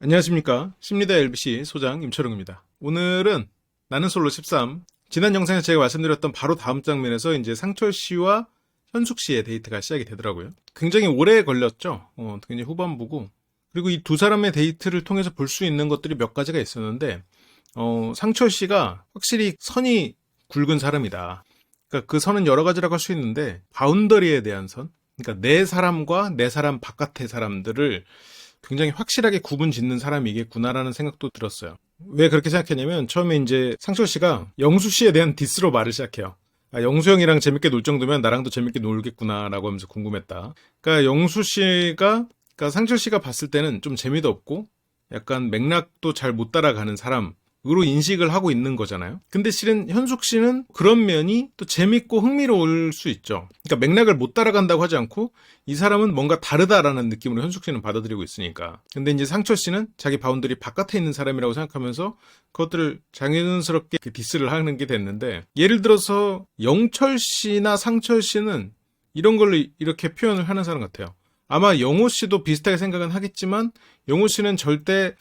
안녕하십니까. 심리대 LBC 소장 임철웅입니다. 오늘은 나는 솔로 13. 지난 영상에서 제가 말씀드렸던 바로 다음 장면에서 이제 상철 씨와 현숙 씨의 데이트가 시작이 되더라고요. 굉장히 오래 걸렸죠. 굉장히 후반부고. 그리고 이 두 사람의 데이트를 통해서 볼 수 있는 것들이 몇 가지가 있었는데, 상철 씨가 확실히 선이 굵은 사람이다. 그러니까 그 선은 여러 가지라고 할 수 있는데, 바운더리에 대한 선. 그러니까 내 사람과 내 사람 바깥의 사람들을 굉장히 확실하게 구분 짓는 사람이겠구나라는 생각도 들었어요. 왜 그렇게 생각했냐면 처음에 이제 상철 씨가 영수 씨에 대한 디스로 말을 시작해요. 아, 영수 형이랑 재밌게 놀 정도면 나랑도 재밌게 놀겠구나라고 하면서 궁금했다. 그러니까 영수 씨가, 그러니까 상철 씨가 봤을 때는 좀 재미도 없고 약간 맥락도 잘 못 따라가는 사람으로 인식을 하고 있는 거잖아요. 근데 실은 현숙 씨는 그런 면이 또 재밌고 흥미로울 수 있죠. 그러니까 맥락을 못 따라간다고 하지 않고 이 사람은 뭔가 다르다라는 느낌으로 현숙 씨는 받아들이고 있으니까. 근데 이제 상철 씨는 자기 바운더리 바깥에 있는 사람이라고 생각하면서 그것들을 장연스럽게 디스를 하는 게 됐는데, 예를 들어서 영철 씨나 상철 씨는 이런 걸로 이렇게 표현을 하는 사람 같아요. 아마 영호 씨도 비슷하게 생각은 하겠지만 영호 씨는 절대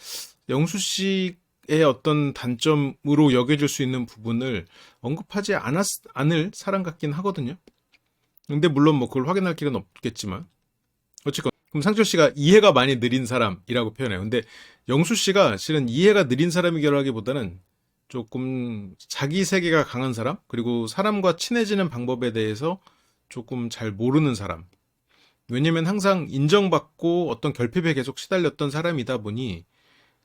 영수 씨의 어떤 단점으로 여겨질 수 있는 부분을 언급하지 않을 사람 같긴 하거든요. 근데 물론 뭐 그걸 확인할 길은 없겠지만 어쨌건 그럼 상철 씨가 이해가 많이 느린 사람이라고 표현해요. 근데 영수 씨가 실은 이해가 느린 사람이라기보다는 조금 자기 세계가 강한 사람, 그리고 사람과 친해지는 방법에 대해서 조금 잘 모르는 사람. 왜냐면 항상 인정받고 어떤 결핍에 계속 시달렸던 사람이다 보니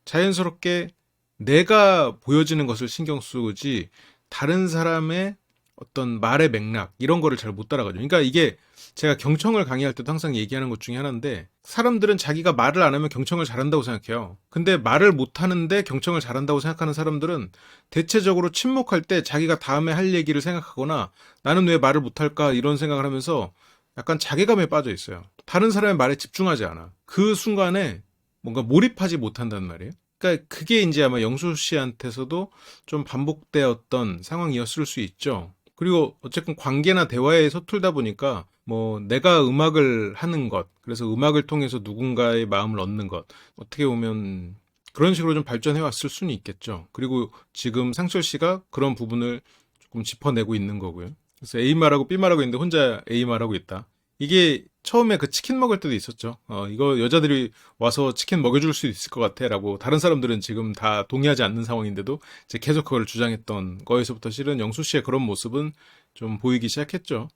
자연스럽게 내가 보여지는 것을 신경 쓰지 다른 사람의 어떤 말의 맥락 이런 거를 잘 못 따라가죠. 그러니까 이게 제가 경청을 강의할 때도 항상 얘기하는 것 중에 하나인데, 사람들은 자기가 말을 안 하면 경청을 잘한다고 생각해요. 근데 말을 못 하는데 경청을 잘한다고 생각하는 사람들은 대체적으로 침묵할 때 자기가 다음에 할 얘기를 생각하거나 나는 왜 말을 못할까 이런 생각을 하면서 약간 자괴감에 빠져 있어요. 다른 사람의 말에 집중하지 않아. 그 순간에 뭔가 몰입하지 못한단 말이에요. 그러니까 그게 이제 아마 영수 씨한테서도 좀 반복되었던 상황이었을 수 있죠. 그리고 어쨌든 관계나 대화에 서툴다 보니까 뭐 내가 음악을 하는 것, 그래서 음악을 통해서 누군가의 마음을 얻는 것, 어떻게 보면 그런 식으로 좀 발전해 왔을 수는 있겠죠. 그리고 지금 상철 씨가 그런 부분을 조금 짚어내고 있는 거고요. 그래서 A 말하고 B 말하고 있는데 혼자 A 말하고 있다. 이게 처음에 그 치킨 먹을 때도 있었죠. 이거 여자들이 와서 치킨 먹여줄 수 있을 것 같아 라고 다른 사람들은 지금 다 동의하지 않는 상황인데도 이제 계속 그걸 주장했던 거에서부터 실은 영수 씨의 그런 모습은 좀 보이기 시작했죠.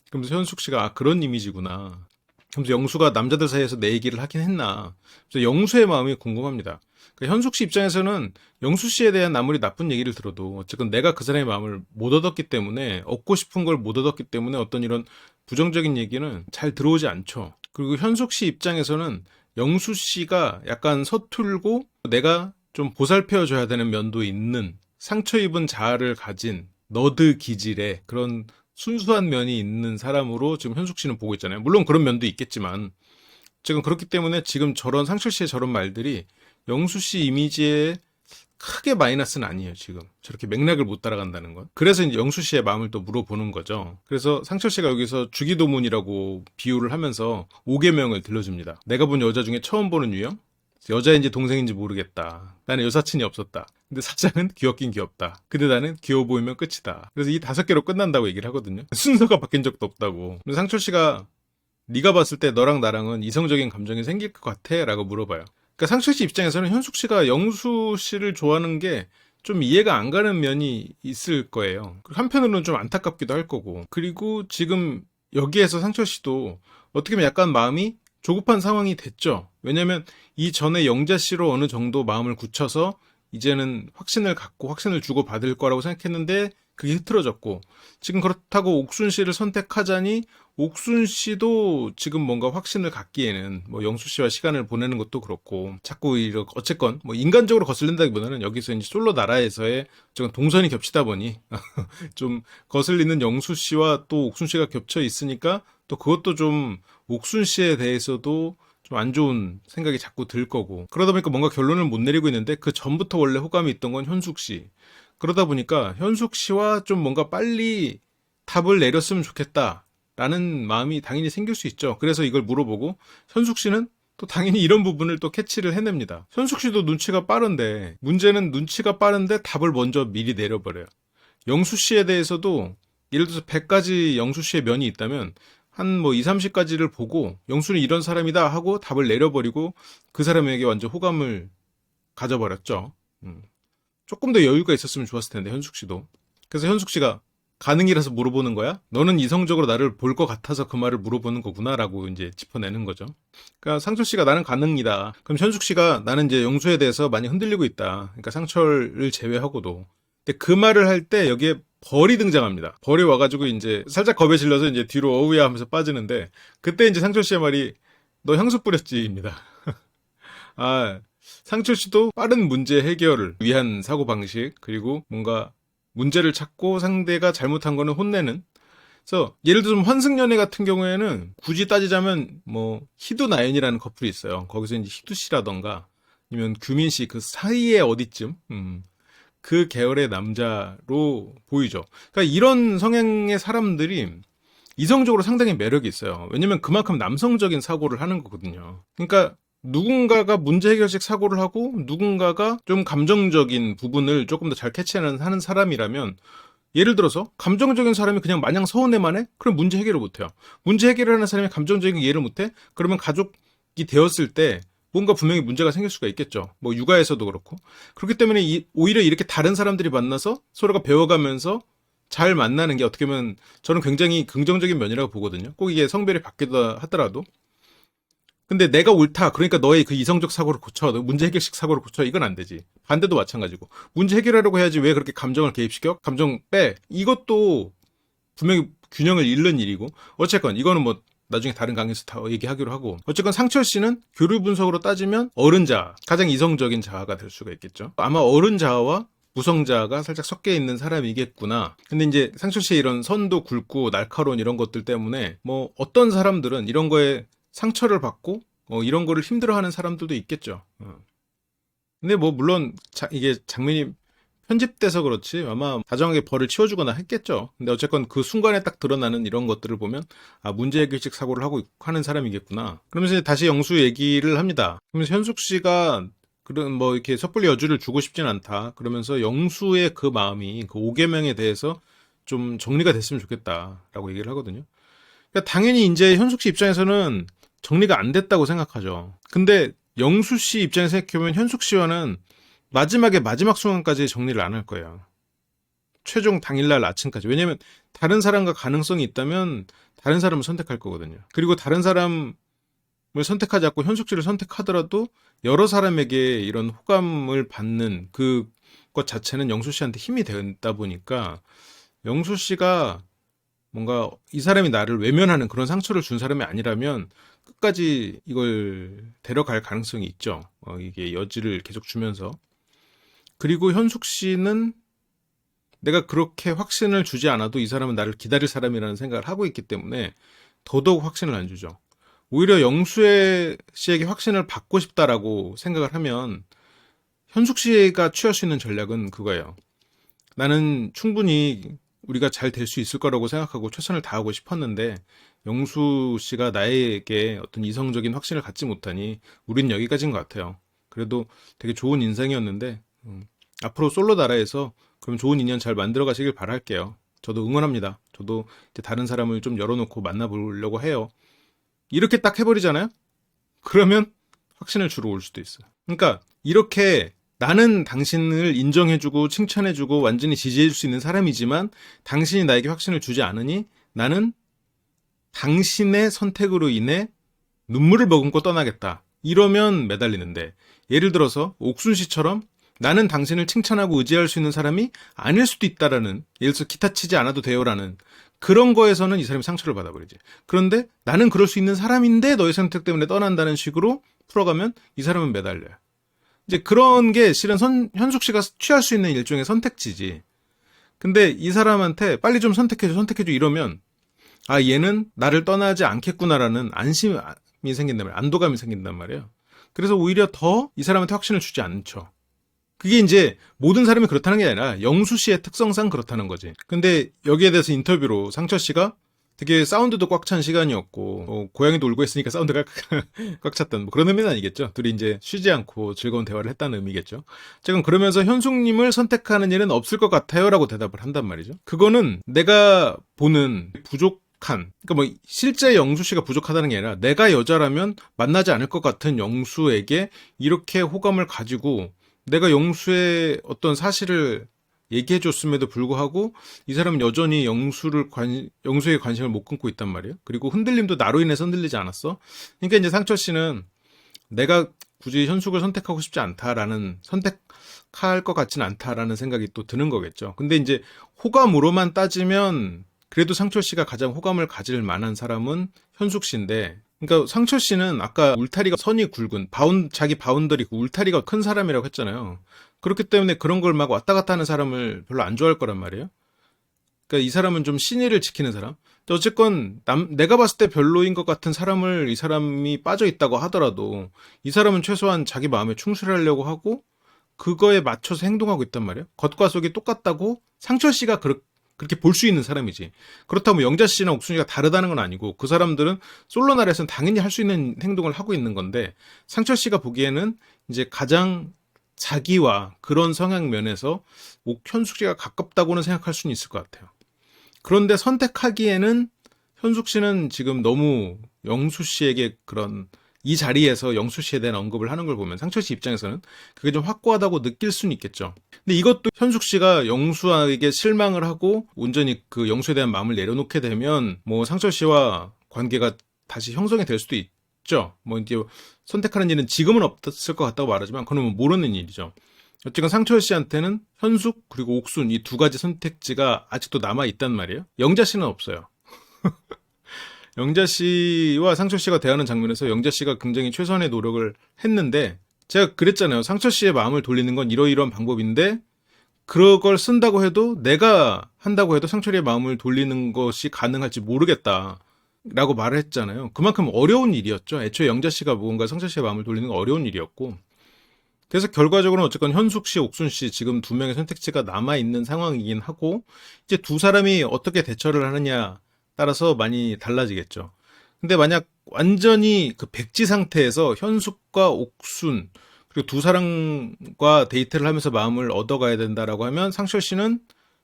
그러면서 현숙 씨가 아, 그런 이미지구나. 그러면서 영수가 남자들 사이에서 내 얘기를 하긴 했나. 그래서 영수의 마음이 궁금합니다. 그러니까 현숙 씨 입장에서는 영수 씨에 대한 아무리 나쁜 얘기를 들어도 어쨌든 내가 그 사람의 마음을 못 얻었기 때문에, 얻고 싶은 걸 못 얻었기 때문에 어떤 이런 부정적인 얘기는 잘 들어오지 않죠. 그리고 현숙 씨 입장에서는 영수 씨가 약간 서툴고 내가 좀 보살펴줘야 되는 면도 있는 상처 입은 자아를 가진 너드 기질의 그런 순수한 면이 있는 사람으로 지금 현숙 씨는 보고 있잖아요. 물론 그런 면도 있겠지만 지금 그렇기 때문에 지금 저런 상철 씨의 저런 말들이 영수 씨 이미지에 크게 마이너스는 아니에요, 지금. 저렇게 맥락을 못 따라간다는 건. 그래서 이제 영수 씨의 마음을 또 물어보는 거죠. 그래서 상철 씨가 여기서 주기도문이라고 비유를 하면서 5계명을 들려줍니다. 내가 본 여자 중에 처음 보는 유형? 여자인지 동생인지 모르겠다. 나는 여사친이 없었다. 근데 사장은 귀엽긴 귀엽다. 근데 나는 귀여워 보이면 끝이다. 그래서 이 5개로 끝난다고 얘기를 하거든요. 순서가 바뀐 적도 없다고. 근데 상철 씨가 네가 봤을 때 너랑 나랑은 이성적인 감정이 생길 것 같아? 라고 물어봐요. 그러니까 상철 씨 입장에서는 현숙 씨가 영수 씨를 좋아하는 게 좀 이해가 안 가는 면이 있을 거예요. 한편으로는 좀 안타깝기도 할 거고. 그리고 지금 여기에서 상철 씨도 어떻게 보면 약간 마음이 조급한 상황이 됐죠. 왜냐면 이전에 영자 씨로 어느 정도 마음을 굳혀서 이제는 확신을 갖고 확신을 주고 받을 거라고 생각했는데 그게 흐트러졌고, 지금 그렇다고 옥순 씨를 선택하자니 옥순 씨도 지금 뭔가 확신을 갖기에는 뭐 영수 씨와 시간을 보내는 것도 그렇고, 자꾸 이렇게 어쨌건 뭐 인간적으로 거슬린다기보다는 여기서 이제 솔로 나라에서의 좀 동선이 겹치다 보니 좀 거슬리는 영수 씨와 또 옥순 씨가 겹쳐 있으니까 또 그것도 좀 옥순 씨에 대해서도 좀 안 좋은 생각이 자꾸 들 거고, 그러다 보니까 뭔가 결론을 못 내리고 있는데 그 전부터 원래 호감이 있던 건 현숙 씨. 그러다 보니까 현숙 씨와 좀 뭔가 빨리 답을 내렸으면 좋겠다라는 마음이 당연히 생길 수 있죠. 그래서 이걸 물어보고 현숙 씨는 또 당연히 이런 부분을 또 캐치를 해냅니다. 현숙 씨도 눈치가 빠른데, 문제는 눈치가 빠른데 답을 먼저 미리 내려버려요. 영수 씨에 대해서도 예를 들어서 100가지 영수 씨의 면이 있다면 한 뭐 2, 30가지를 보고 영수는 이런 사람이다 하고 답을 내려버리고 그 사람에게 완전 호감을 가져버렸죠. 조금 더 여유가 있었으면 좋았을 텐데, 현숙 씨도. 그래서 현숙 씨가 가능이라서 물어보는 거야? 너는 이성적으로 나를 볼 것 같아서 그 말을 물어보는 거구나 라고 이제 짚어내는 거죠. 그러니까 상철 씨가 나는 가능이다. 그럼 현숙 씨가 나는 이제 영수에 대해서 많이 흔들리고 있다. 그러니까 상철을 제외하고도. 근데 그 말을 할 때 여기에 벌이 등장합니다. 벌이 와가지고 이제 살짝 겁에 질려서 이제 뒤로 어우야 하면서 빠지는데 그때 이제 상철 씨의 말이 너 향수 뿌렸지입니다. 아, 상철 씨도 빠른 문제 해결을 위한 사고방식, 그리고 뭔가 문제를 찾고 상대가 잘못한 거는 혼내는. 그래서 예를 들어서 환승연애 같은 경우에는 굳이 따지자면 뭐 희두 나연이라는 커플이 있어요. 거기서 이제 희두 씨라던가 아니면 규민 씨 그 사이에 어디쯤 그 계열의 남자로 보이죠. 그러니까 이런 성향의 사람들이 이성적으로 상당히 매력이 있어요. 왜냐면 그만큼 남성적인 사고를 하는 거거든요. 그러니까 누군가가 문제 해결식 사고를 하고 누군가가 좀 감정적인 부분을 조금 더 잘 캐치하는 사람이라면, 예를 들어서 감정적인 사람이 그냥 마냥 서운해만 해? 그럼 문제 해결을 못해요. 문제 해결을 하는 사람이 감정적인 이해를 못해? 그러면 가족이 되었을 때 뭔가 분명히 문제가 생길 수가 있겠죠. 뭐 육아에서도 그렇고. 그렇기 때문에 오히려 이렇게 다른 사람들이 만나서 서로가 배워가면서 잘 만나는 게 어떻게 보면 저는 굉장히 긍정적인 면이라고 보거든요. 꼭 이게 성별이 바뀌다 하더라도. 근데 내가 옳다. 그러니까 너의 그 이성적 사고를 고쳐. 너 문제 해결식 사고를 고쳐. 이건 안 되지. 반대도 마찬가지고. 문제 해결하려고 해야지 왜 그렇게 감정을 개입시켜? 감정 빼. 이것도 분명히 균형을 잃는 일이고. 어쨌건 이거는 뭐 나중에 다른 강의에서 다 얘기하기로 하고. 어쨌건 상철 씨는 교류 분석으로 따지면 어른자, 가장 이성적인 자아가 될 수가 있겠죠. 아마 어른자아와 무성자아가 살짝 섞여 있는 사람이겠구나. 근데 이제 상철 씨의 이런 선도 굵고 날카로운 이런 것들 때문에 뭐 어떤 사람들은 이런 거에 상처를 받고 이런 거를 힘들어하는 사람들도 있겠죠. 근데 뭐 물론 이게 장면이 편집돼서 그렇지 아마 다정하게 벌을 치워주거나 했겠죠. 근데 어쨌건 그 순간에 딱 드러나는 이런 것들을 보면 아, 문제 해결식 사고를 하는 사람이겠구나. 그러면서 이제 다시 영수 얘기를 합니다. 그러면서 현숙 씨가 그런 뭐 이렇게 섣불리 여주를 주고 싶진 않다. 그러면서 영수의 그 마음이 그 5계명에 대해서 좀 정리가 됐으면 좋겠다라고 얘기를 하거든요. 그러니까 당연히 이제 현숙 씨 입장에서는 정리가 안 됐다고 생각하죠. 근데 영수 씨 입장에서 생각해보면 현숙 씨와는 마지막 순간까지 정리를 안 할 거예요. 최종 당일날 아침까지. 왜냐면 다른 사람과 가능성이 있다면 다른 사람을 선택할 거거든요. 그리고 다른 사람을 선택하지 않고 현숙 씨를 선택하더라도 여러 사람에게 이런 호감을 받는 그것 자체는 영수 씨한테 힘이 된다 보니까 영수 씨가 뭔가 이 사람이 나를 외면하는 그런 상처를 준 사람이 아니라면 끝까지 이걸 데려갈 가능성이 있죠. 이게 여지를 계속 주면서. 그리고 현숙 씨는 내가 그렇게 확신을 주지 않아도 이 사람은 나를 기다릴 사람이라는 생각을 하고 있기 때문에 더더욱 확신을 안 주죠. 오히려 영수의 씨에게 확신을 받고 싶다라고 생각을 하면 현숙 씨가 취할 수 있는 전략은 그거예요. 나는 충분히 우리가 잘 될 수 있을 거라고 생각하고 최선을 다하고 싶었는데 영수 씨가 나에게 어떤 이성적인 확신을 갖지 못하니 우린 여기까지인 것 같아요. 그래도 되게 좋은 인상이었는데 앞으로 솔로 나라에서 그럼 좋은 인연 잘 만들어 가시길 바랄게요. 저도 응원합니다. 저도 이제 다른 사람을 좀 열어놓고 만나보려고 해요. 이렇게 딱 해버리잖아요? 그러면 확신을 주러 올 수도 있어요. 그러니까 이렇게 나는 당신을 인정해주고 칭찬해주고 완전히 지지해줄 수 있는 사람이지만 당신이 나에게 확신을 주지 않으니 나는 당신의 선택으로 인해 눈물을 머금고 떠나겠다. 이러면 매달리는데, 예를 들어서 옥순 씨처럼 나는 당신을 칭찬하고 의지할 수 있는 사람이 아닐 수도 있다라는, 예를 들어서 기타 치지 않아도 돼요라는 그런 거에서는 이 사람이 상처를 받아버리지. 그런데 나는 그럴 수 있는 사람인데 너의 선택 때문에 떠난다는 식으로 풀어가면 이 사람은 매달려요. 이제 그런 게 실은 현숙 씨가 취할 수 있는 일종의 선택지지. 근데 이 사람한테 빨리 좀 선택해줘 이러면 아, 얘는 나를 떠나지 않겠구나라는 안심이 생긴단 말이에요. 안도감이 생긴단 말이에요. 그래서 오히려 더 이 사람한테 확신을 주지 않죠. 그게 이제 모든 사람이 그렇다는 게 아니라 영수 씨의 특성상 그렇다는 거지. 근데 여기에 대해서 인터뷰로 상철 씨가 되게 사운드도 꽉 찬 시간이었고 고양이도 울고 했으니까 사운드가 꽉 찼던 뭐 그런 의미는 아니겠죠. 둘이 이제 쉬지 않고 즐거운 대화를 했다는 의미겠죠. 지금 그러면서 현숙님을 선택하는 일은 없을 것 같아요라고 대답을 한단 말이죠. 그거는 내가 보는 그러니까 뭐 실제 영수 씨가 부족하다는 게 아니라 내가 여자라면 만나지 않을 것 같은 영수에게 이렇게 호감을 가지고 내가 영수의 어떤 사실을 얘기해 줬음에도 불구하고 이 사람은 여전히 영수의 관심을 못 끊고 있단 말이에요. 그리고 흔들림도 나로 인해서 흔들리지 않았어. 그러니까 이제 상철 씨는 내가 굳이 현숙을 선택하고 싶지 않다라는, 선택할 것 같지는 않다라는 생각이 또 드는 거겠죠. 근데 이제 호감으로만 따지면 그래도 상철 씨가 가장 호감을 가질 만한 사람은 현숙 씨인데, 그러니까 상철 씨는 아까 울타리가 선이 굵은 자기 바운더리 그 울타리가 큰 사람이라고 했잖아요. 그렇기 때문에 그런 걸 막 왔다 갔다 하는 사람을 별로 안 좋아할 거란 말이에요. 그러니까 이 사람은 좀 신의를 지키는 사람. 근데 어쨌건 내가 봤을 때 별로인 것 같은 사람을 이 사람이 빠져 있다고 하더라도 이 사람은 최소한 자기 마음에 충실하려고 하고 그거에 맞춰서 행동하고 있단 말이에요. 겉과 속이 똑같다고 상철 씨가 그렇게 볼 수 있는 사람이지. 그렇다면 영자 씨나 옥순이가 다르다는 건 아니고 그 사람들은 솔로나라에서는 당연히 할 수 있는 행동을 하고 있는 건데 상철 씨가 보기에는 이제 가장 자기와 그런 성향 면에서 현숙 씨가 가깝다고는 생각할 수는 있을 것 같아요. 그런데 선택하기에는 현숙 씨는 지금 너무 영수 씨에게 이 자리에서 영수 씨에 대한 언급을 하는 걸 보면 상철 씨 입장에서는 그게 좀 확고하다고 느낄 수는 있겠죠. 근데 이것도 현숙 씨가 영수에게 실망을 하고 온전히 그 영수에 대한 마음을 내려놓게 되면 뭐 상철 씨와 관계가 다시 형성이 될 수도 있죠. 뭐 이제 선택하는 일은 지금은 없었을 것 같다고 말하지만 그건 뭐 모르는 일이죠. 어쨌든 상철 씨한테는 현숙 그리고 옥순 이 두 가지 선택지가 아직도 남아 있단 말이에요. 영자 씨는 없어요. 영자 씨와 상철 씨가 대하는 장면에서 영자 씨가 굉장히 최선의 노력을 했는데 제가 그랬잖아요. 상철 씨의 마음을 돌리는 건 이러이러한 방법인데 그걸 쓴다고 해도 내가 한다고 해도 상철이의 마음을 돌리는 것이 가능할지 모르겠다 라고 말을 했잖아요. 그만큼 어려운 일이었죠. 애초에 영자 씨가 뭔가 상철 씨의 마음을 돌리는 건 어려운 일이었고 그래서 결과적으로는 어쨌건 현숙 씨, 옥순 씨 지금 두 명의 선택지가 남아있는 상황이긴 하고 이제 두 사람이 어떻게 대처를 하느냐 따라서 많이 달라지겠죠. 근데 만약 완전히 그 백지 상태에서 현숙과 옥순 그리고 두 사람과 데이트를 하면서 마음을 얻어가야 된다라고 하면 상철 씨는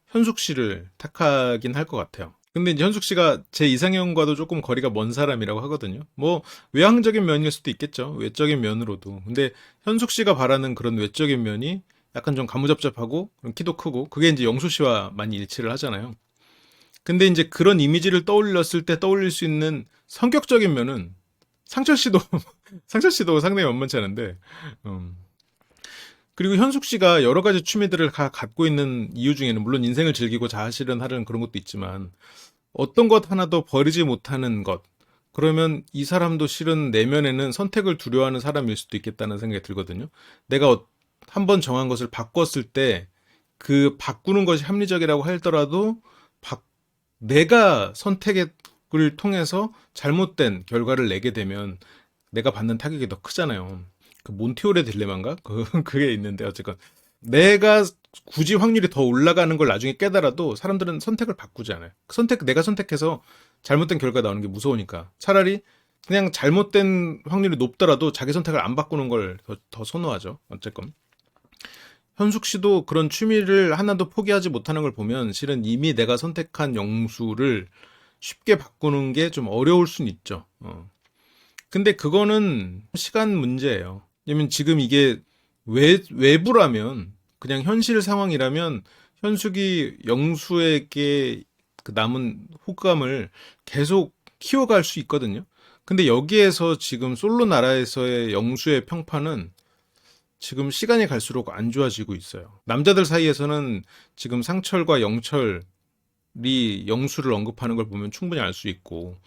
현숙 씨를 택하긴 할 것 같아요. 근데 이제 현숙 씨가 제 이상형과도 조금 거리가 먼 사람이라고 하거든요. 뭐 외향적인 면일 수도 있겠죠. 외적인 면으로도. 근데 현숙 씨가 바라는 그런 외적인 면이 약간 좀 가무잡잡하고 키도 크고 그게 이제 영수 씨와 많이 일치를 하잖아요. 근데 이제 그런 이미지를 떠올렸을 때 떠올릴 수 있는 성격적인 면은 상철 씨도 상철 씨도 상당히 만만치 않은데 그리고 현숙 씨가 여러 가지 취미들을 갖고 있는 이유 중에는 물론 인생을 즐기고 자아실현하려는 그런 것도 있지만 어떤 것 하나도 버리지 못하는 것. 그러면 이 사람도 실은 내면에는 선택을 두려워하는 사람일 수도 있겠다는 생각이 들거든요. 내가 한번 정한 것을 바꿨을 때 그 바꾸는 것이 합리적이라고 하더라도 내가 선택을 통해서 잘못된 결과를 내게 되면 내가 받는 타격이 더 크잖아요. 그 몬티올의 딜레마인가? 그게 있는데 어쨌건 내가 굳이 확률이 더 올라가는 걸 나중에 깨달아도 사람들은 선택을 바꾸지 않아요. 내가 선택해서 잘못된 결과 나오는 게 무서우니까 차라리 그냥 잘못된 확률이 높더라도 자기 선택을 안 바꾸는 걸 더 선호하죠. 어쨌건 현숙 씨도 그런 취미를 하나도 포기하지 못하는 걸 보면 실은 이미 내가 선택한 영수를 쉽게 바꾸는 게 좀 어려울 순 있죠. 근데 그거는 시간 문제예요. 왜냐면 지금 이게 외부라면 그냥 현실 상황이라면 현숙이 영수에게 그 남은 호감을 계속 키워갈 수 있거든요. 근데 여기에서 지금 솔로 나라에서의 영수의 평판은 지금 시간이 갈수록 안 좋아지고 있어요. 남자들 사이에서는 지금 상철과 영철이 영수를 언급하는 걸 보면 충분히 알 수 있고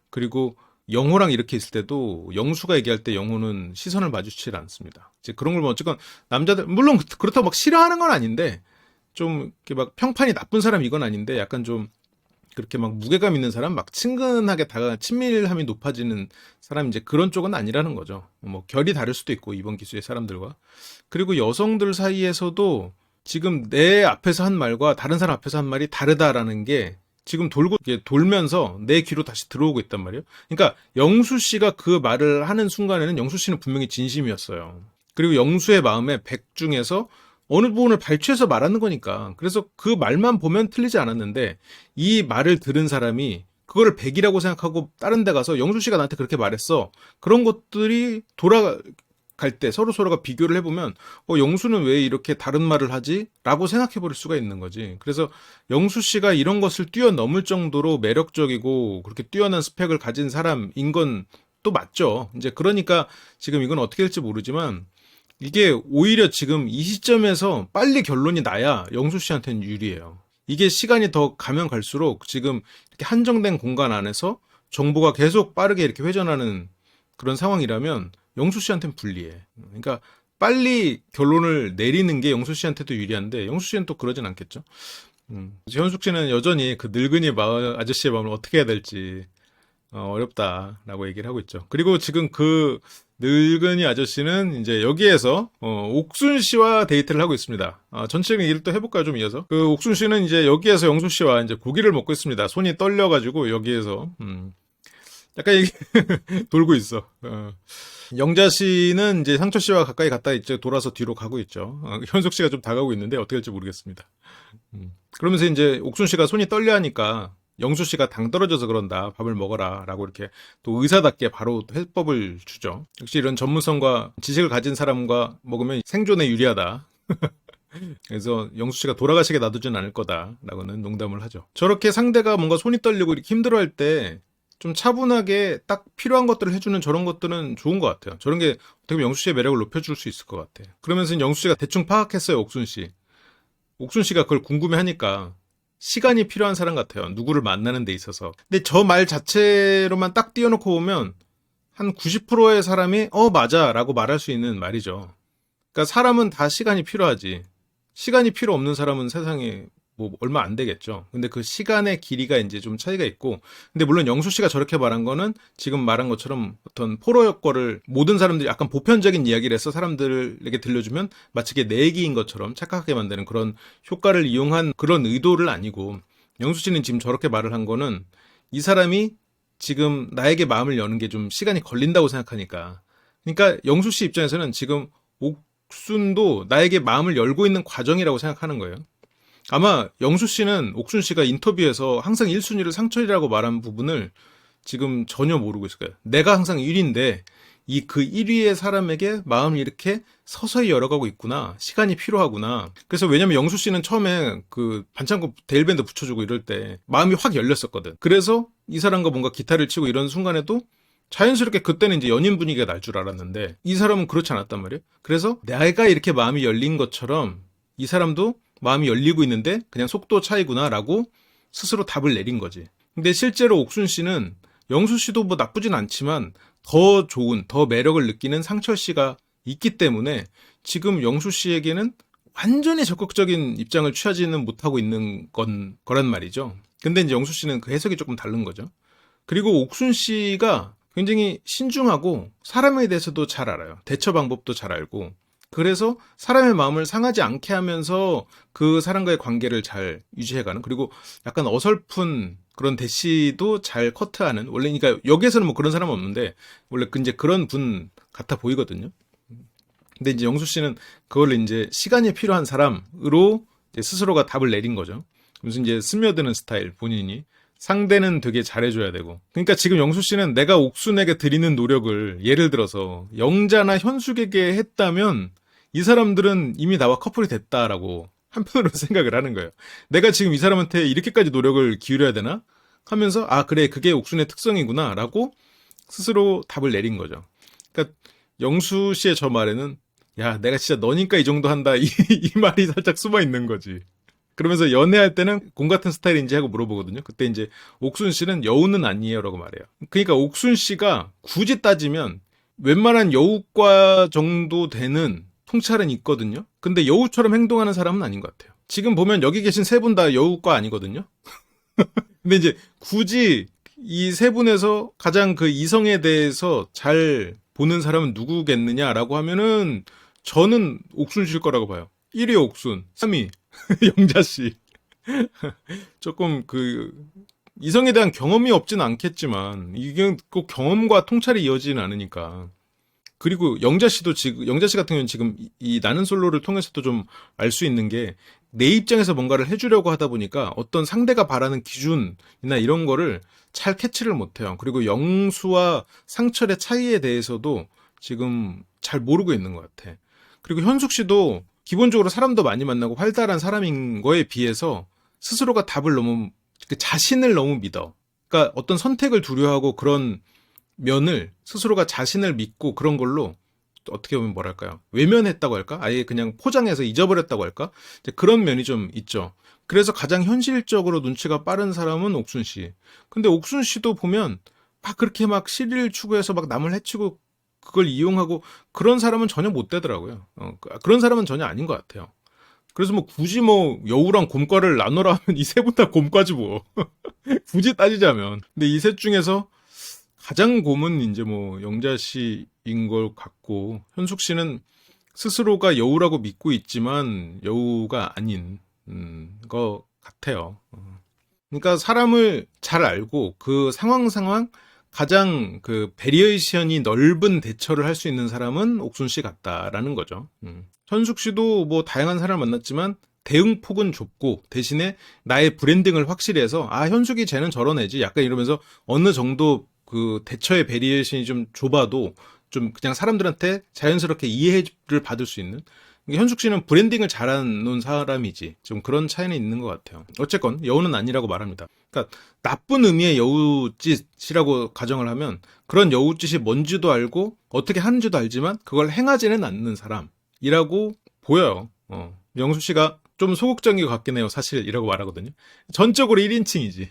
그리고 영호랑 이렇게 있을 때도 영수가 얘기할 때 영호는 시선을 마주치지 않습니다. 이제 그런 걸 보면 어쨌건 남자들 물론 그렇다고 막 싫어하는 건 아닌데 좀 이렇게 막 평판이 나쁜 사람 이건 아닌데 약간 좀 그렇게 막 무게감 있는 사람 막 친근하게 친밀함이 높아지는 사람 이제 그런 쪽은 아니라는 거죠. 뭐 결이 다를 수도 있고 이번 기수의 사람들과 그리고 여성들 사이에서도 지금 내 앞에서 한 말과 다른 사람 앞에서 한 말이 다르다라는 게 지금 돌고 이게 돌면서 내 귀로 다시 들어오고 있단 말이에요. 그러니까 영수 씨가 그 말을 하는 순간에는 영수 씨는 분명히 진심이었어요. 그리고 영수의 마음에 백 중에서 어느 부분을 발췌해서 말하는 거니까. 그래서 그 말만 보면 틀리지 않았는데 이 말을 들은 사람이 그거를 백이라고 생각하고 다른 데 가서 영수 씨가 나한테 그렇게 말했어. 그런 것들이 돌아갈 때 서로가 비교를 해보면 영수는 왜 이렇게 다른 말을 하지? 라고 생각해 버릴 수가 있는 거지. 그래서 영수 씨가 이런 것을 뛰어넘을 정도로 매력적이고 그렇게 뛰어난 스펙을 가진 사람인 건 또 맞죠. 이제 그러니까 지금 이건 어떻게 될지 모르지만 이게 오히려 지금 이 시점에서 빨리 결론이 나야 영수 씨한테는 유리해요. 이게 시간이 더 가면 갈수록 지금 이렇게 한정된 공간 안에서 정보가 계속 빠르게 이렇게 회전하는 그런 상황이라면 영수 씨한테는 불리해. 그러니까 빨리 결론을 내리는 게 영수 씨한테도 유리한데 영수 씨는 또 그러진 않겠죠. 현숙 씨는 여전히 그 늙은이 아저씨의 마음을 어떻게 해야 될지 어렵다라고 얘기를 하고 있죠. 그리고 지금 그 늙은이 아저씨는 이제 여기에서 옥순 씨와 데이트를 하고 있습니다. 전체적인 얘기를 또 해볼까요? 좀 이어서. 그 옥순 씨는 이제 여기에서 영수 씨와 이제 고기를 먹고 있습니다. 손이 떨려가지고 여기에서 약간 이게 돌고 있어. 영자 씨는 이제 상철 씨와 가까이 갔다 이제 돌아서 뒤로 가고 있죠. 현숙 씨가 좀 다가오고 있는데 어떻게 될지 모르겠습니다. 그러면서 이제 옥순 씨가 손이 떨려하니까 영수 씨가 당 떨어져서 그런다. 밥을 먹어라. 라고 이렇게 또 의사답게 바로 해법을 주죠. 역시 이런 전문성과 지식을 가진 사람과 먹으면 생존에 유리하다. 그래서 영수 씨가 돌아가시게 놔두진 않을 거다라고는 농담을 하죠. 저렇게 상대가 뭔가 손이 떨리고 이렇게 힘들어할 때 좀 차분하게 딱 필요한 것들을 해주는 저런 것들은 좋은 것 같아요. 저런 게 어떻게 보면 영수 씨의 매력을 높여줄 수 있을 것 같아. 그러면서 영수 씨가 대충 파악했어요. 옥순 씨. 옥순 씨가 그걸 궁금해하니까 시간이 필요한 사람 같아요. 누구를 만나는 데 있어서. 근데 저 말 자체로만 딱 띄워놓고 보면 한 90%의 사람이 맞아 라고 말할 수 있는 말이죠. 그러니까 사람은 다 시간이 필요하지. 시간이 필요 없는 사람은 세상에 뭐 얼마 안 되겠죠. 근데 그 시간의 길이가 이제 좀 차이가 있고, 근데 물론 영수 씨가 저렇게 말한 거는 지금 말한 것처럼 어떤 포로의 거를 모든 사람들이 약간 보편적인 이야기를 해서 사람들에게 들려주면 마치 그게 내 얘기인 것처럼 착각하게 만드는 그런 효과를 이용한 그런 의도를 아니고, 영수 씨는 지금 저렇게 말을 한 거는 이 사람이 지금 나에게 마음을 여는 게 좀 시간이 걸린다고 생각하니까. 그러니까 영수 씨 입장에서는 지금 옥순도 나에게 마음을 열고 있는 과정이라고 생각하는 거예요. 아마 영수 씨는 옥순 씨가 인터뷰에서 항상 1순위를 상철이라고 말한 부분을 지금 전혀 모르고 있을 거예요. 내가 항상 1위인데 그 1위의 사람에게 마음을 이렇게 서서히 열어가고 있구나. 시간이 필요하구나. 그래서 왜냐면 영수 씨는 처음에 그 반창고 데일밴드 붙여주고 이럴 때 마음이 확 열렸었거든. 그래서 이 사람과 뭔가 기타를 치고 이런 순간에도 자연스럽게 그때는 이제 연인 분위기가 날 줄 알았는데 이 사람은 그렇지 않았단 말이에요. 그래서 내가 이렇게 마음이 열린 것처럼 이 사람도 마음이 열리고 있는데 그냥 속도 차이구나 라고 스스로 답을 내린 거지. 근데 실제로 옥순 씨는 영수 씨도 뭐 나쁘진 않지만 더 좋은, 더 매력을 느끼는 상철 씨가 있기 때문에 지금 영수 씨에게는 완전히 적극적인 입장을 취하지는 못하고 있는 거란 말이죠. 근데 이제 영수 씨는 그 해석이 조금 다른 거죠. 그리고 옥순 씨가 굉장히 신중하고 사람에 대해서도 잘 알아요. 대처 방법도 잘 알고. 그래서 사람의 마음을 상하지 않게 하면서 그 사람과의 관계를 잘 유지해가는, 그리고 약간 어설픈 그런 대시도 잘 커트하는, 원래 그러니까 여기에서는 뭐 그런 사람은 없는데 원래 이제 그런 분 같아 보이거든요. 근데 이제 영수 씨는 그걸 이제 시간이 필요한 사람으로 이제 스스로가 답을 내린 거죠. 그래서 이제 스며드는 스타일, 본인이 상대는 되게 잘해줘야 되고. 그러니까 지금 영수 씨는 내가 옥순에게 드리는 노력을 예를 들어서 영자나 현숙에게 했다면 이 사람들은 이미 나와 커플이 됐다라고 한편으로 생각을 하는 거예요. 내가 지금 이 사람한테 이렇게까지 노력을 기울여야 되나? 하면서 그래 그게 옥순의 특성이구나 라고 스스로 답을 내린 거죠. 그러니까 영수 씨의 저 말에는 야 내가 진짜 너니까 이 정도 한다 이 말이 살짝 숨어 있는 거지. 그러면서 연애할 때는 공 같은 스타일인지 하고 물어보거든요. 그때 이제 옥순 씨는 여우는 아니에요 라고 말해요. 그러니까 옥순 씨가 굳이 따지면 웬만한 여우과 정도 되는 통찰은 있거든요. 근데 여우처럼 행동하는 사람은 아닌 것 같아요. 지금 보면 여기 계신 세 분 다 여우과 아니거든요. 근데 이제 굳이 이 세 분에서 가장 그 이성에 대해서 잘 보는 사람은 누구겠느냐라고 하면은 저는 옥순 씨일 거라고 봐요. 1위 옥순, 3위 영자 씨. 조금 이성에 대한 경험이 없지는 않겠지만, 이게 꼭 경험과 통찰이 이어지진 않으니까. 그리고 영자 씨도 지금, 영자 씨 같은 경우는 지금 이 나는 솔로를 통해서도 좀 알 수 있는 게, 내 입장에서 뭔가를 해주려고 하다 보니까 어떤 상대가 바라는 기준이나 이런 거를 잘 캐치를 못해요. 그리고 영수와 상철의 차이에 대해서도 지금 잘 모르고 있는 것 같아. 그리고 현숙 씨도 기본적으로 사람도 많이 만나고 활달한 사람인 거에 비해서 스스로가 답을 너무, 자신을 너무 믿어. 그러니까 어떤 선택을 두려워하고 그런 면을 스스로가 자신을 믿고 그런 걸로 어떻게 보면 뭐랄까요? 외면했다고 할까? 아예 그냥 포장해서 잊어버렸다고 할까? 이제 그런 면이 좀 있죠. 그래서 가장 현실적으로 눈치가 빠른 사람은 옥순 씨. 근데 옥순 씨도 보면 막 그렇게 막 실의를 추구해서 막 남을 해치고 그걸 이용하고 그런 사람은 전혀 못 되더라고요. 그런 사람은 전혀 아닌 것 같아요. 그래서 뭐 굳이 뭐 여우랑 곰과를 나눠라 하면 이 세 분 다 곰과지 뭐. 굳이 따지자면. 근데 이 셋 중에서 가장 곰은 이제 뭐 영자 씨인 걸 같고, 현숙 씨는 스스로가 여우라고 믿고 있지만 여우가 아닌 것 같아요. 그러니까 사람을 잘 알고 그 상황 가장 베리에이션이 넓은 대처를 할 수 있는 사람은 옥순 씨 같다라는 거죠. 현숙 씨도 뭐 다양한 사람을 만났지만 대응폭은 좁고 대신에 나의 브랜딩을 확실히 해서 현숙이 쟤는 저런 애지 약간 이러면서 어느 정도 대처의 베리에이션이 좀 좁아도 좀 그냥 사람들한테 자연스럽게 이해를 받을 수 있는, 현숙 씨는 브랜딩을 잘하는 사람이지 좀 그런 차이는 있는 것 같아요. 어쨌건 여우는 아니라고 말합니다. 그러니까 나쁜 의미의 여우짓이라고 가정을 하면 그런 여우짓이 뭔지도 알고 어떻게 하는지도 알지만 그걸 행하지는 않는 사람이라고 보여요. 영수 씨가 좀 소극적인 것 같긴 해요. 사실이라고 말하거든요. 전적으로 1인칭이지.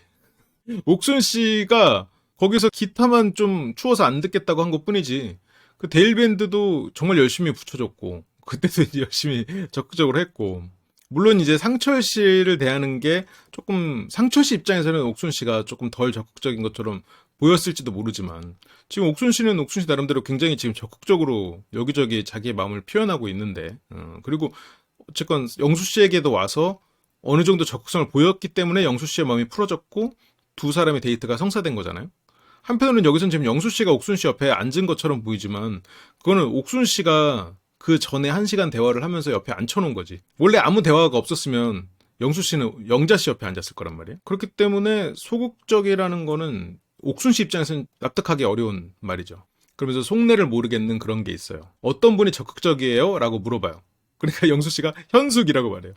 옥순 씨가 거기서 기타만 좀 추워서 안 듣겠다고 한 것뿐이지. 그 데일밴드도 정말 열심히 붙여줬고 그때도 이제 열심히 적극적으로 했고, 물론 이제 상철 씨를 대하는 게 조금 상철 씨 입장에서는 옥순 씨가 조금 덜 적극적인 것처럼 보였을지도 모르지만 지금 옥순 씨는 옥순 씨 나름대로 굉장히 지금 적극적으로 여기저기 자기의 마음을 표현하고 있는데, 그리고 어쨌건 영수 씨에게도 와서 어느 정도 적극성을 보였기 때문에 영수 씨의 마음이 풀어졌고 두 사람의 데이트가 성사된 거잖아요. 한편으로는 여기서는 지금 영수 씨가 옥순 씨 옆에 앉은 것처럼 보이지만 그거는 옥순 씨가 그 전에 1시간 대화를 하면서 옆에 앉혀놓은 거지. 원래 아무 대화가 없었으면 영수 씨는 영자 씨 옆에 앉았을 거란 말이에요. 그렇기 때문에 소극적이라는 거는 옥순 씨 입장에서는 납득하기 어려운 말이죠. 그러면서 속내를 모르겠는 그런 게 있어요. 어떤 분이 적극적이에요? 라고 물어봐요. 그러니까 영수 씨가 현숙이라고 말해요.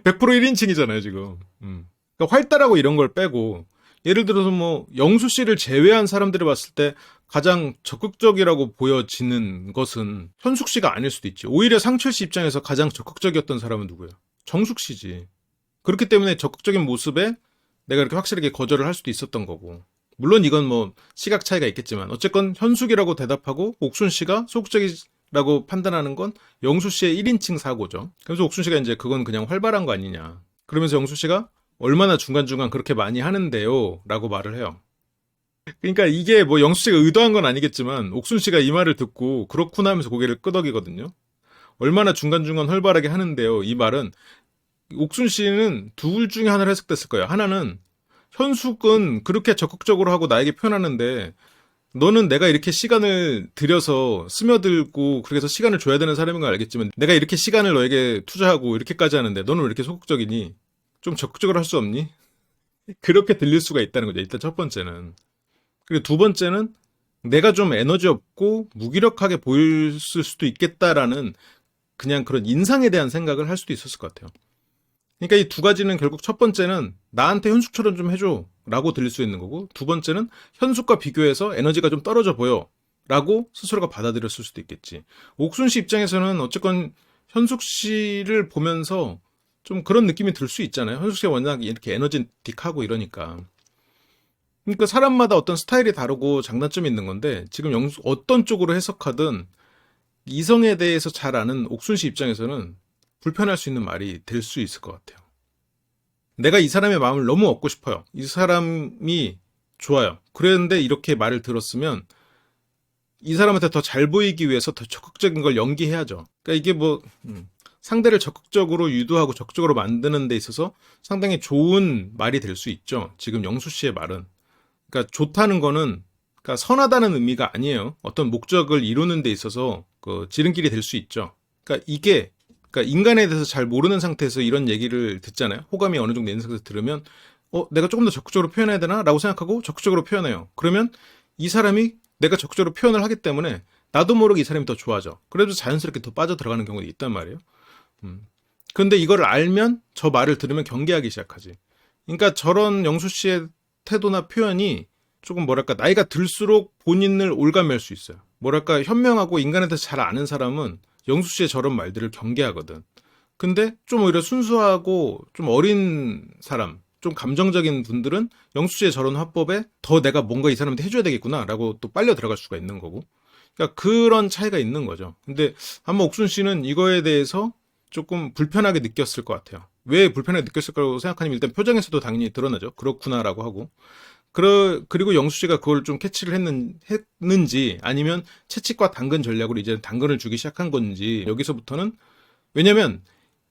100% 1인칭이잖아요, 지금. 그러니까 활달하고 이런 걸 빼고 예를 들어서 뭐 영수 씨를 제외한 사람들이 봤을 때 가장 적극적이라고 보여지는 것은 현숙 씨가 아닐 수도 있지. 오히려 상철 씨 입장에서 가장 적극적이었던 사람은 누구예요? 정숙 씨지. 그렇기 때문에 적극적인 모습에 내가 이렇게 확실하게 거절을 할 수도 있었던 거고. 물론 이건 뭐 시각 차이가 있겠지만 어쨌건 현숙이라고 대답하고 옥순 씨가 소극적이라고 판단하는 건 영수 씨의 1인칭 사고죠. 그래서 옥순 씨가 이제 그건 그냥 활발한 거 아니냐. 그러면서 영수 씨가 얼마나 중간중간 그렇게 많이 하는데요? 라고 말을 해요. 그러니까 이게 뭐 영수 씨가 의도한 건 아니겠지만 옥순 씨가 이 말을 듣고 그렇구나 하면서 고개를 끄덕이거든요. 얼마나 중간중간 활발하게 하는데요. 이 말은 옥순 씨는 둘 중에 하나를 해석됐을 거예요. 하나는 현숙은 그렇게 적극적으로 하고 나에게 표현하는데 너는 내가 이렇게 시간을 들여서 스며들고 그래서 시간을 줘야 되는 사람인 걸 알겠지만 내가 이렇게 시간을 너에게 투자하고 이렇게까지 하는데 너는 왜 이렇게 소극적이니? 좀 적극적으로 할 수 없니? 그렇게 들릴 수가 있다는 거죠. 일단 첫 번째는. 그리고 두 번째는 내가 좀 에너지 없고 무기력하게 보일 수도 있겠다라는 그냥 그런 인상에 대한 생각을 할 수도 있었을 것 같아요. 그러니까 이 두 가지는 결국 첫 번째는 나한테 현숙처럼 좀 해줘 라고 들릴 수 있는 거고, 두 번째는 현숙과 비교해서 에너지가 좀 떨어져 보여 라고 스스로가 받아들였을 수도 있겠지. 옥순 씨 입장에서는 어쨌건 현숙 씨를 보면서 좀 그런 느낌이 들 수 있잖아요. 현숙 씨가 워낙 이렇게 에너지틱하고 이러니까. 그러니까 사람마다 어떤 스타일이 다르고 장단점이 있는 건데 지금 어떤 쪽으로 해석하든 이성에 대해서 잘 아는 옥순 씨 입장에서는 불편할 수 있는 말이 될 수 있을 것 같아요. 내가 이 사람의 마음을 너무 얻고 싶어요. 이 사람이 좋아요. 그랬는데 이렇게 말을 들었으면 이 사람한테 더 잘 보이기 위해서 더 적극적인 걸 연기해야죠. 그러니까 이게 뭐 상대를 적극적으로 유도하고 적극적으로 만드는 데 있어서 상당히 좋은 말이 될 수 있죠. 지금 영수 씨의 말은. 그러니까 좋다는 거는 그러니까 선하다는 의미가 아니에요. 어떤 목적을 이루는 데 있어서 그 지름길이 될 수 있죠. 그러니까 이게 그러니까 인간에 대해서 잘 모르는 상태에서 이런 얘기를 듣잖아요. 호감이 어느 정도 있는 상태에서 들으면 내가 조금 더 적극적으로 표현해야 되나? 라고 생각하고 적극적으로 표현해요. 그러면 이 사람이 내가 적극적으로 표현을 하기 때문에 나도 모르게 이 사람이 더 좋아져. 그래도 자연스럽게 더 빠져 들어가는 경우도 있단 말이에요. 근데 이거를 알면 저 말을 들으면 경계하기 시작하지. 그러니까 저런 영수 씨의 태도나 표현이 조금 뭐랄까 나이가 들수록 본인을 올가맬 수 있어요. 뭐랄까 현명하고 인간에 대해서 잘 아는 사람은 영수 씨의 저런 말들을 경계하거든. 근데 좀 오히려 순수하고 좀 어린 사람, 좀 감정적인 분들은 영수 씨의 저런 화법에 더 내가 뭔가 이 사람한테 해줘야 되겠구나라고 또 빨려 들어갈 수가 있는 거고. 그러니까 그런 차이가 있는 거죠. 근데 아마 옥순 씨는 이거에 대해서 조금 불편하게 느꼈을 것 같아요. 왜 불편하게 느꼈을 거라고 생각하냐면 일단 표정에서도 당연히 드러나죠. 그렇구나라고 하고. 그리고 영수 씨가 그걸 좀 캐치를 했는지 아니면 채찍과 당근 전략으로 이제 당근을 주기 시작한 건지 여기서부터는 왜냐면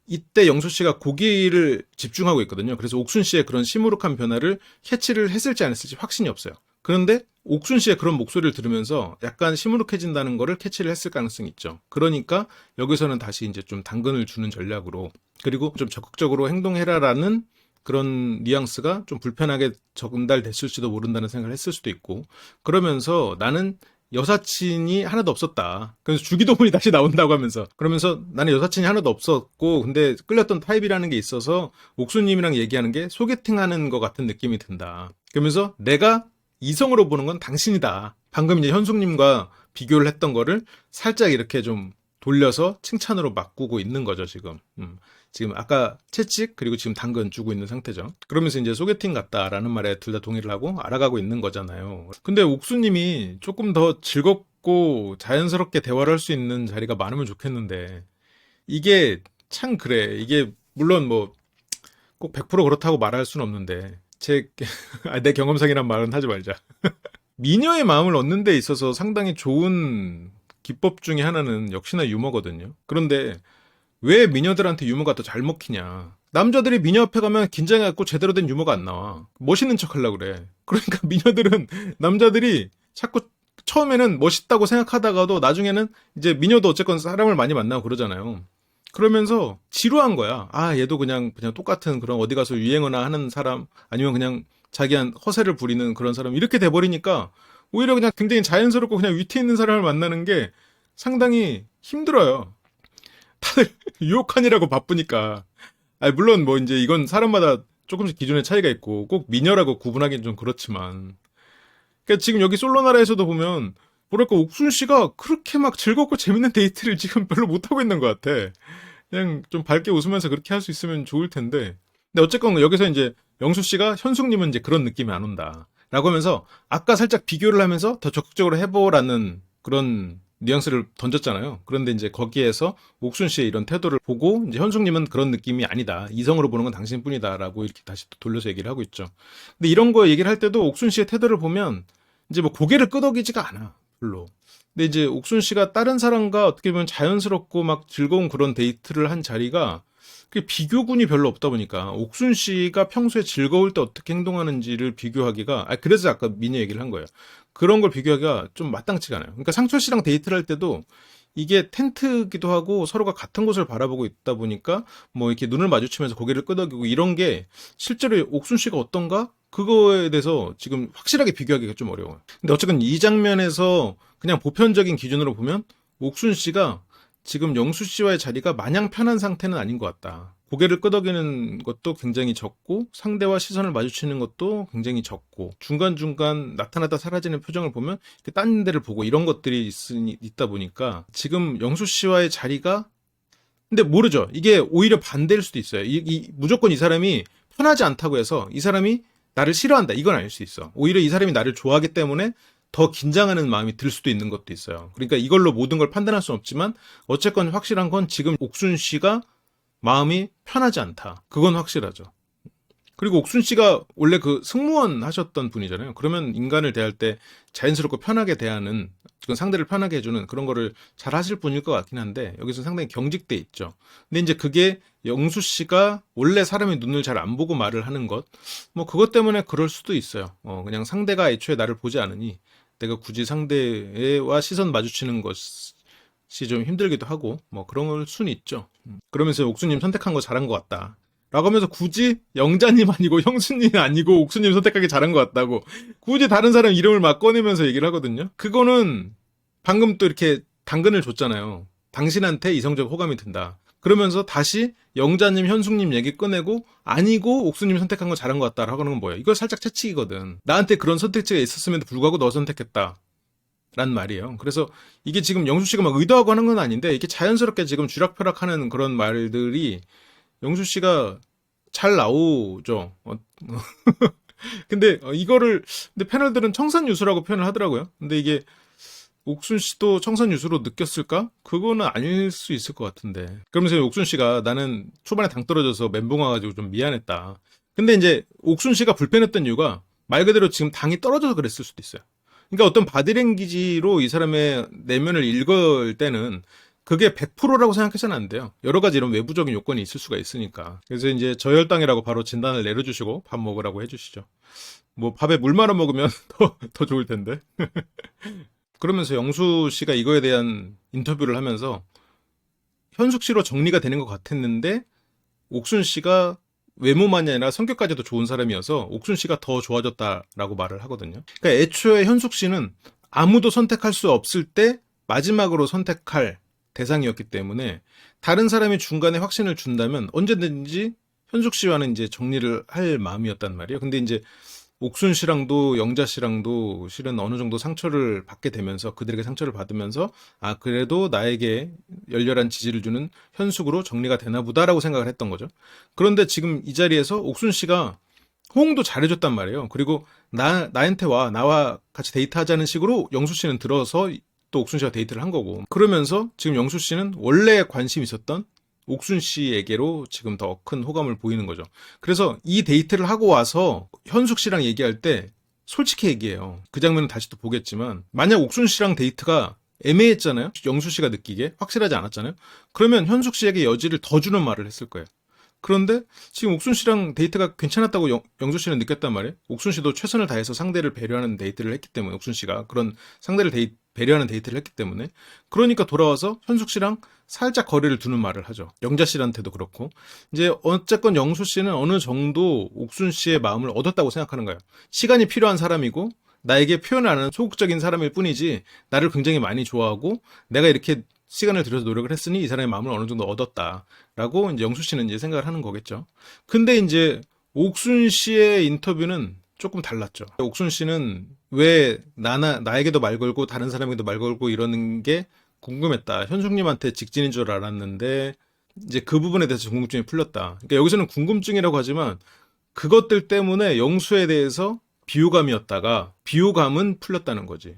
이때 영수 씨가 고기를 집중하고 있거든요. 그래서 옥순 씨의 그런 시무룩한 변화를 캐치를 했을지 안 했을지 확신이 없어요. 그런데 옥순 씨의 그런 목소리를 들으면서 약간 시무룩해진다는 거를 캐치를 했을 가능성이 있죠. 그러니까 여기서는 다시 이제 좀 당근을 주는 전략으로 그리고 좀 적극적으로 행동해라라는 그런 뉘앙스가 좀 불편하게 전달됐을지도 모른다는 생각을 했을 수도 있고 그러면서 나는 여사친이 하나도 없었다. 그래서 주기도문이 다시 나온다고 하면서 그러면서 나는 여사친이 하나도 없었고 근데 끌렸던 타입이라는 게 있어서 옥수님이랑 얘기하는 게 소개팅하는 것 같은 느낌이 든다. 그러면서 내가 이성으로 보는 건 당신이다. 방금 이제 현숙님과 비교를 했던 거를 살짝 이렇게 좀 돌려서 칭찬으로 바꾸고 있는 거죠, 지금. 지금 아까 채찍 그리고 지금 당근 주고 있는 상태죠. 그러면서 이제 소개팅 같다라는 말에 둘 다 동의를 하고 알아가고 있는 거잖아요. 근데 옥수님이 조금 더 즐겁고 자연스럽게 대화를 할 수 있는 자리가 많으면 좋겠는데 이게 참 그래. 이게 물론 뭐 꼭 100% 그렇다고 말할 수는 없는데 내 경험상이란 말은 하지 말자. 미녀의 마음을 얻는 데 있어서 상당히 좋은 기법 중에 하나는 역시나 유머거든요. 그런데 왜 미녀들한테 유머가 더 잘 먹히냐. 남자들이 미녀 앞에 가면 긴장해갖고 제대로 된 유머가 안 나와. 멋있는 척 하려고 그래. 그러니까 미녀들은 남자들이 자꾸 처음에는 멋있다고 생각하다가도 나중에는 이제 미녀도 어쨌건 사람을 많이 만나고 그러잖아요. 그러면서 지루한 거야. 아, 얘도 그냥 똑같은 그런 어디 가서 유행어나 하는 사람 아니면 그냥 자기한 허세를 부리는 그런 사람 이렇게 돼버리니까 오히려 그냥 굉장히 자연스럽고 그냥 위트 있는 사람을 만나는 게 상당히 힘들어요. 다들 유혹하느라고 바쁘니까. 아니, 물론 뭐 이제 이건 사람마다 조금씩 기준의 차이가 있고 꼭 미녀라고 구분하기는 좀 그렇지만. 그러니까 지금 여기 솔로나라에서도 보면 뭐랄까 옥순 씨가 그렇게 막 즐겁고 재밌는 데이트를 지금 별로 못하고 있는 것 같아. 그냥 좀 밝게 웃으면서 그렇게 할 수 있으면 좋을 텐데. 근데 어쨌건 여기서 이제 영수 씨가 현숙님은 이제 그런 느낌이 안 온다. 라고 하면서 아까 살짝 비교를 하면서 더 적극적으로 해보라는 그런 뉘앙스를 던졌잖아요. 그런데 이제 거기에서 옥순 씨의 이런 태도를 보고 이제 현숙님은 그런 느낌이 아니다. 이성으로 보는 건 당신뿐이다라고 이렇게 다시 또 돌려서 얘기를 하고 있죠. 근데 이런 거 얘기를 할 때도 옥순 씨의 태도를 보면 이제 뭐 고개를 끄덕이지가 않아. 별로. 근데 이제 옥순 씨가 다른 사람과 어떻게 보면 자연스럽고 막 즐거운 그런 데이트를 한 자리가 비교군이 별로 없다 보니까 옥순 씨가 평소에 즐거울 때 어떻게 행동하는지를 비교하기가 그래서 아까 미녀 얘기를 한 거예요. 그런 걸 비교하기가 좀 마땅치가 않아요. 그러니까 상철 씨랑 데이트를 할 때도 이게 텐트기도 하고 서로가 같은 곳을 바라보고 있다 보니까 뭐 이렇게 눈을 마주치면서 고개를 끄덕이고 이런 게 실제로 옥순 씨가 어떤가? 그거에 대해서 지금 확실하게 비교하기가 좀 어려워요. 근데 어쨌든 이 장면에서 그냥 보편적인 기준으로 보면 옥순 씨가 지금 영수 씨와의 자리가 마냥 편한 상태는 아닌 것 같다. 고개를 끄덕이는 것도 굉장히 적고 상대와 시선을 마주치는 것도 굉장히 적고 중간중간 나타났다 사라지는 표정을 보면 딴 데를 보고 이런 것들이 있다 보니까 지금 영수 씨와의 자리가 근데 모르죠. 이게 오히려 반대일 수도 있어요. 무조건 이 사람이 편하지 않다고 해서 이 사람이 나를 싫어한다. 이건 아닐 수 있어. 오히려 이 사람이 나를 좋아하기 때문에 더 긴장하는 마음이 들 수도 있는 것도 있어요. 그러니까 이걸로 모든 걸 판단할 수는 없지만 어쨌건 확실한 건 지금 옥순 씨가 마음이 편하지 않다. 그건 확실하죠. 그리고 옥순 씨가 원래 그 승무원 하셨던 분이잖아요. 그러면 인간을 대할 때 자연스럽고 편하게 대하는 그건 상대를 편하게 해주는 그런 거를 잘 하실 분일 것 같긴 한데 여기서 상당히 경직돼 있죠. 근데 이제 그게 영수 씨가 원래 사람의 눈을 잘 안 보고 말을 하는 것, 뭐 그것 때문에 그럴 수도 있어요. 그냥 상대가 애초에 나를 보지 않으니 내가 굳이 상대와 시선 마주치는 것이 좀 힘들기도 하고 뭐 그런 걸 수는 있죠. 그러면서 옥수님 선택한 거 잘한 것 같다. 라고 하면서 굳이 영자님 아니고 형수님 아니고 옥수님 선택하기 잘한 것 같다고 굳이 다른 사람 이름을 막 꺼내면서 얘기를 하거든요. 그거는 방금 또 이렇게 당근을 줬잖아요. 당신한테 이성적 호감이 든다. 그러면서 다시 영자님, 현숙님 얘기 꺼내고 아니고 옥수님 선택한 거 잘한 것 같다라고 하는 건 뭐예요? 이거 살짝 채찍이거든. 나한테 그런 선택지가 있었음에도 불구하고 너 선택했다. 란 말이에요. 그래서 이게 지금 영수 씨가 막 의도하고 하는 건 아닌데 이게 자연스럽게 지금 쥐락펴락하는 그런 말들이 영수 씨가 잘 나오죠. 근데 이거를 근데 패널들은 청산유수라고 표현을 하더라고요. 근데 이게 옥순 씨도 청산유수로 느꼈을까? 그거는 아닐 수 있을 것 같은데. 그러면서 옥순 씨가 나는 초반에 당 떨어져서 멘붕 와가지고 좀 미안했다. 근데 이제 옥순 씨가 불편했던 이유가 말 그대로 지금 당이 떨어져서 그랬을 수도 있어요. 그러니까 어떤 바디랭귀지로 이 사람의 내면을 읽을 때는 그게 100%라고 생각해서는 안 돼요. 여러 가지 이런 외부적인 요건이 있을 수가 있으니까. 그래서 이제 저혈당이라고 바로 진단을 내려주시고 밥 먹으라고 해주시죠. 뭐 밥에 물 말아 먹으면 더 좋을 텐데. 그러면서 영수 씨가 이거에 대한 인터뷰를 하면서 현숙 씨로 정리가 되는 것 같았는데 옥순 씨가 외모만이 아니라 성격까지도 좋은 사람이어서 옥순 씨가 더 좋아졌다라고 말을 하거든요. 그러니까 애초에 현숙 씨는 아무도 선택할 수 없을 때 마지막으로 선택할 대상이었기 때문에 다른 사람이 중간에 확신을 준다면 언제든지 현숙 씨와는 이제 정리를 할 마음이었단 말이에요. 근데 이제 옥순 씨랑도 영자 씨랑도 실은 어느 정도 상처를 받게 되면서 그들에게 상처를 받으면서 아 그래도 나에게 열렬한 지지를 주는 현숙으로 정리가 되나 보다라고 생각을 했던 거죠. 그런데 지금 이 자리에서 옥순 씨가 호응도 잘해줬단 말이에요. 그리고 나한테 와 나와 같이 데이트하자는 식으로 영수 씨는 들어서 또 옥순 씨와 데이트를 한 거고 그러면서 지금 영수 씨는 원래 관심 있었던 옥순 씨에게로 지금 더 큰 호감을 보이는 거죠. 그래서 이 데이트를 하고 와서 현숙 씨랑 얘기할 때 솔직히 얘기해요. 그 장면은 다시 또 보겠지만 만약 옥순 씨랑 데이트가 애매했잖아요. 영수 씨가 느끼기에 확실하지 않았잖아요. 그러면 현숙 씨에게 여지를 더 주는 말을 했을 거예요. 그런데 지금 옥순 씨랑 데이트가 괜찮았다고 영수 씨는 느꼈단 말이에요. 옥순 씨도 최선을 다해서 상대를 배려하는 데이트를 했기 때문에 옥순 씨가 그런 상대를 배려하는 데이트를 했기 때문에 그러니까 돌아와서 현숙 씨랑 살짝 거리를 두는 말을 하죠. 영자 씨한테도 그렇고 이제 어쨌건 영수 씨는 어느 정도 옥순 씨의 마음을 얻었다고 생각하는 거예요. 시간이 필요한 사람이고 나에게 표현 안 하는 소극적인 사람일 뿐이지 나를 굉장히 많이 좋아하고 내가 이렇게 시간을 들여서 노력을 했으니 이 사람의 마음을 어느 정도 얻었다라고 이제 영수 씨는 이제 생각을 하는 거겠죠. 근데 이제 옥순 씨의 인터뷰는 조금 달랐죠. 옥순 씨는 왜 나에게도 말 걸고 다른 사람에게도 말 걸고 이러는 게 궁금했다. 현숙님한테 직진인 줄 알았는데 이제 그 부분에 대해서 궁금증이 풀렸다. 그러니까 여기서는 궁금증이라고 하지만 그것들 때문에 영수에 대해서 비호감이었다가 비호감은 풀렸다는 거지.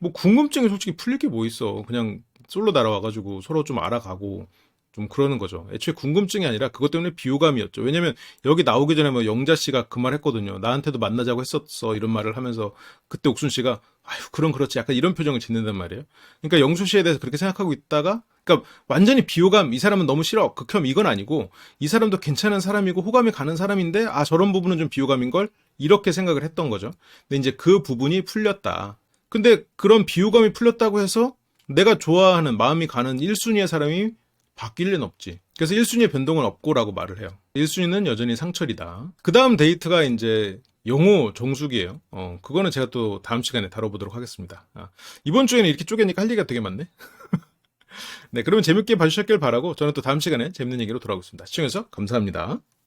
뭐 궁금증이 솔직히 풀릴 게 뭐 있어. 그냥 솔로 날아와가지고 서로 좀 알아가고 좀 그러는 거죠. 애초에 궁금증이 아니라 그것 때문에 비호감이었죠. 왜냐면 여기 나오기 전에 뭐 영자 씨가 그 말 했거든요. 나한테도 만나자고 했었어. 이런 말을 하면서 그때 옥순 씨가 아유 그럼 그렇지 약간 이런 표정을 짓는단 말이에요. 그러니까 영수 씨에 대해서 그렇게 생각하고 있다가 그러니까 완전히 비호감 이 사람은 너무 싫어 극혐 이건 아니고 이 사람도 괜찮은 사람이고 호감이 가는 사람인데 아 저런 부분은 좀 비호감인 걸 이렇게 생각을 했던 거죠. 근데 이제 그 부분이 풀렸다. 근데 그런 비호감이 풀렸다고 해서 내가 좋아하는 마음이 가는 1순위의 사람이 바뀔 리는 없지. 그래서 1순위의 변동은 없고라고 말을 해요. 1순위는 여전히 상철이다. 그 다음 데이트가 이제 영호 정숙이에요. 그거는 제가 또 다음 시간에 다뤄보도록 하겠습니다. 이번 주에는 이렇게 쪼개니까 할 얘기가 되게 많네. 네, 그러면 재밌게 봐주셨길 바라고 저는 또 다음 시간에 재밌는 얘기로 돌아오겠습니다. 시청해주셔서 감사합니다.